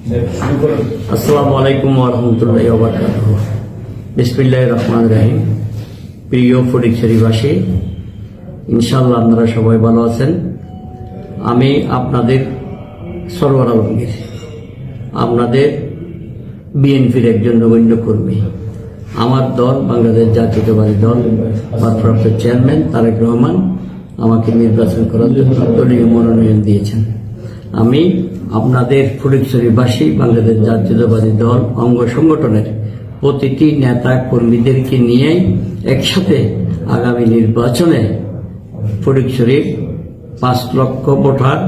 আসসালামু আলাইকুম ওয়া রাহমাতুল্লাহি ওয়া বারাকাতুহু। বিসমিল্লাহির রহমানির রহিম। প্রিয় ফটিকছড়িবাসী, ইনশাআল্লাহ আপনারা সবাই ভালো আছেন। আমি আপনাদের সরওয়ার আলমগীর, আপনাদের বিএনপির একজন নগণ্য কর্মী। আমার দল বাংলাদেশ জাতীয়তাবাদী দল ভারপ্রাপ্ত চেয়ারম্যান তারেক রহমান আমাকে নির্বাচন করার জন্য দলীয় মনোনয়ন দিয়েছেন। আমি আপনাদের ফটিকছড়িবাসী বাংলাদেশ জাতীয়তাবাদী দল অঙ্গ সংগঠনের প্রতিটি নেতা কর্মীদেরকে নিয়েই একসাথে আগামী নির্বাচনে ফটিকছড়ির 5 লক্ষ ভোটার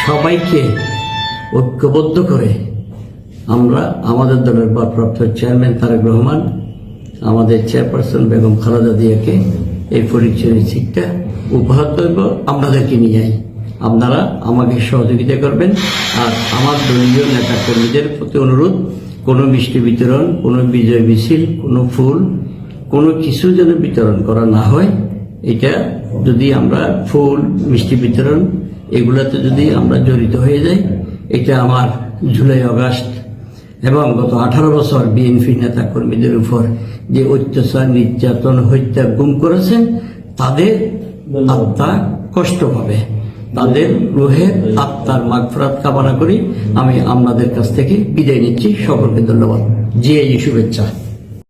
সবাইকে ঐক্যবদ্ধ করে আমরা আমাদের দলের ভারপ্রাপ্ত চেয়ারম্যান তারেক রহমান, আমাদের চেয়ারপারসন বেগম খালেদা জিয়াকে এই ফটিকছড়ি সিটটা উপহার দেব আপনাদেরকে নিয়েই। আপনারা আমাকে সহযোগিতা করবেন। আর আমার দলীয় নেতা কর্মীদের প্রতি অনুরোধ, কোনো মিষ্টি বিতরণ, কোনো বিজয় মিছিল, কোনো ফুল, কোনো কিছু যেন বিতরণ করা না হয়। এটা যদি আমরা ফুল, মিষ্টি বিতরণ এগুলাতে যদি আমরা জড়িত হয়ে যাই, এটা আমার জুলাই আগস্ট এবং গত 18 বছর বিএনপি নেতা কর্মীদের উপর যে অত্যাচার, নির্যাতন, হত্যা, গুম করেছেন, তাদের আত্মা কষ্ট পাবে। তাদের রুহের আত্মার মাগফিরাত কামনা করি আমি আপনাদের কাছ থেকে বিদায় নিচ্ছি। সকলকে ধন্যবাদ। জিআই শুভেচ্ছা।